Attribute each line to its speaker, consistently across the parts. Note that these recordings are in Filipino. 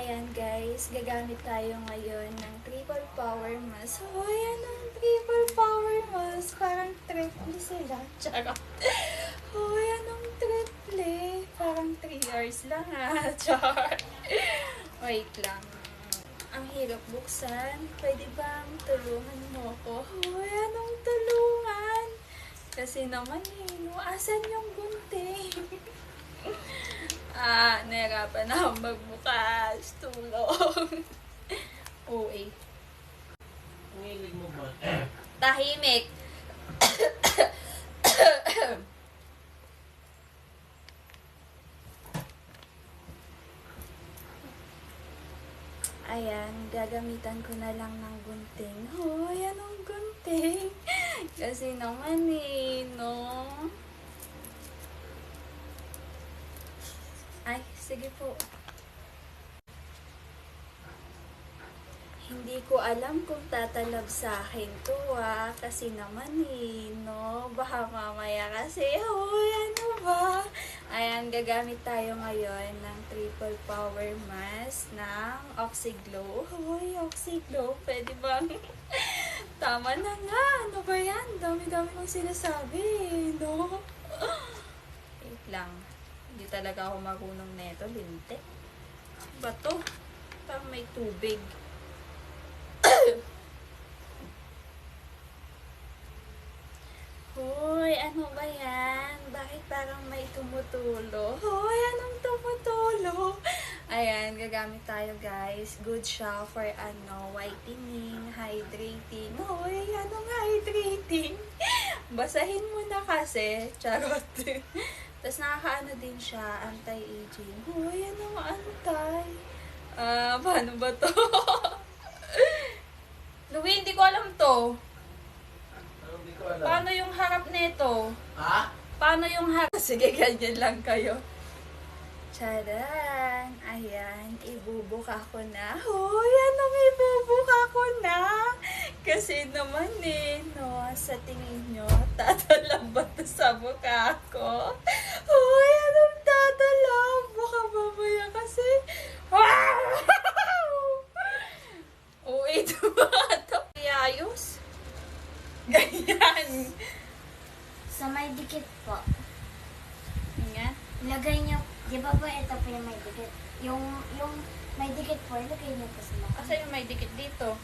Speaker 1: Ayan guys, gagamit tayo ngayon ng triple power mask. Hoy, anong triple power mask? Parang triple sila. Charot. Hoy, anong triple? Parang 3 hours lang ha. Char. Wait lang. Ang hirap buksan. Pwede bang tulungan mo ko? Hoy, anong tulungan? Kasi naman asan yung gunting? Nahirapan na akong magbukas. Tulong. OA.
Speaker 2: Nangilig mo ba?
Speaker 1: Tahimik. Ayan, gagamitan ko na lang ng gunting. Hoy, anong gunting? Kasi naman no? Ay, sige po. Hindi ko alam kung tatalab sa akin to kasi naman no? Baka mamaya kasi, hoy, ano ba? Ayan, gagamit tayo ngayon ng triple power mask ng Oxiglow. Hoy, Oxiglow, pwede bang? Tama na nga, ano ba yan? Dami-dami kong sinasabi, no? Wait lang. Hindi talaga ako marunong neto, lintik. Ba to? Parang may tubig. Hoy, ano ba yan? Bakit parang may tumutulo? Hoy, anong tumutulo? Ayan, gagamit tayo guys. Good siya for whitening, hydrating. Hoy, anong hydrating? Basahin mo na kasi. Charot. Tapos nakakaano din siya, anti-aging. Hoy, anong antay? Paano ba to? Louie, hindi ko alam to.
Speaker 2: Hindi ko alam.
Speaker 1: Paano yung harap nito?
Speaker 2: Ha?
Speaker 1: Paano yung harap? Sige, ganyan lang kayo. Charan! Ayan, ibubuka ko na. Hoy, anong ibubuka ko na? Kasi naman no, sa tingin nyo, tatalab ba to sa mukha ko? Hoy, anong tatalab? Baka mamaya kasi. Oh, ito ba ito? Ayos? Ganyan.
Speaker 3: Sa may dikit po.
Speaker 1: Ganyan.
Speaker 3: Ilagay niyo, di ba po ito po yung may dikit? Yung may dikit po, ilagay niyo po sa mukha.
Speaker 1: Kasi yung may dikit dito.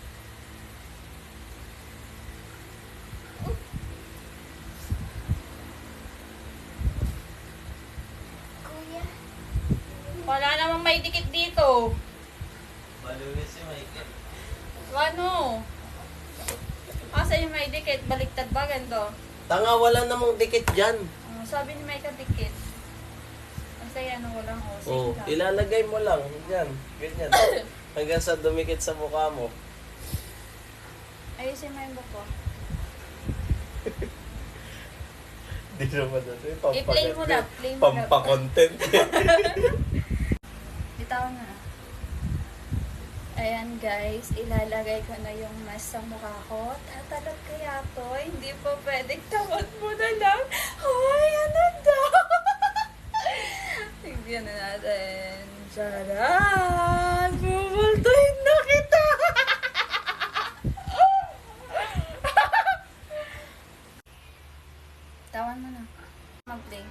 Speaker 3: Kuya,
Speaker 1: Wala namang may dikit dito.
Speaker 2: Maluwis si Michael.
Speaker 1: Ano? Kasi yung may dikit, baliktad ba ganito?
Speaker 2: Tanga, wala namang dikit dyan.
Speaker 1: Sabi ni Micah dikit. Kasi walang hosing
Speaker 2: Oh,
Speaker 1: ka.
Speaker 2: ilalagay mo lang. Yan, ganyan. Hanggang sa dumikit sa mukha mo.
Speaker 1: Ayusin mo yung buko.
Speaker 2: Di naman natin.
Speaker 1: I-play mo na, play mo na.
Speaker 2: Pampakontent.
Speaker 1: Bitawan na. Ayan guys, ilalagay ko na yung mask sa mukha ko. Tatalab kaya to? Hindi po pwedeng tawad mo na lang. Hoy, ano daw? Tignan na natin. Charan! Bubultuhin na kita! Tawan mo na. Mag-play.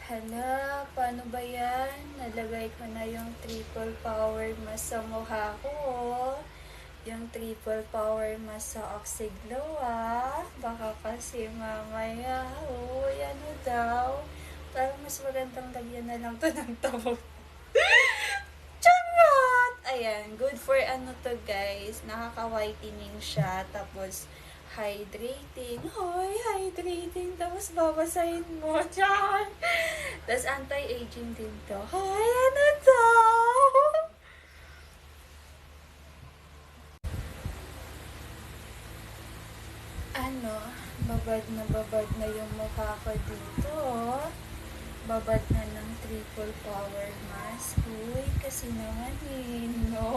Speaker 1: Hala, paano ba yan? Nalagay ko na yung triple power mask sa mukha ko. Yung triple power mask sa Oxiglow Baka kasi mamaya, ano daw? Parang mas magandang lagyan na lang to ng tawag. Charot! Ayan, good for to guys. Nakaka-whitening siya. Tapos, hydrating. Hoy, hydrating. Tapos babasahin mo. Char! Tapos anti-aging din to. Hoy, ano to? Babad na yung mukha ko dito. Babad na ng triple power mask. Uy, kasi naman no?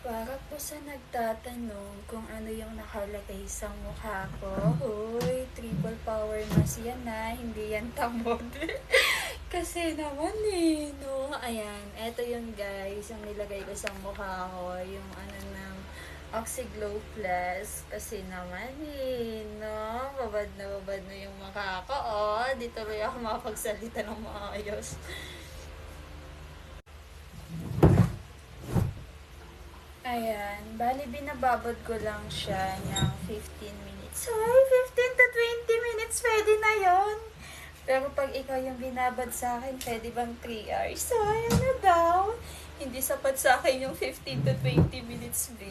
Speaker 1: Para po sa nagtatanong kung ano yung nakalagay sa mukha ko, hoy, triple power mask yan na, hindi yan tamod. Kasi naman no? Ayan, eto yun guys, ang nilagay ko sa mukha ko, yung ano ng Oxyglow Plus. Kasi naman no? Babad na yung mukha ko, oh. Di tuloy ako makapagsalita ng maayos. Ayan, bali binababad ko lang siya ng 15 minutes. Ay, 15 to 20 minutes, pwede na yon. Pero pag ikaw yung binabad sa akin, pwede bang 3 hours? Ay, ano daw? Hindi sapat sa akin yung 15 to 20 minutes, B.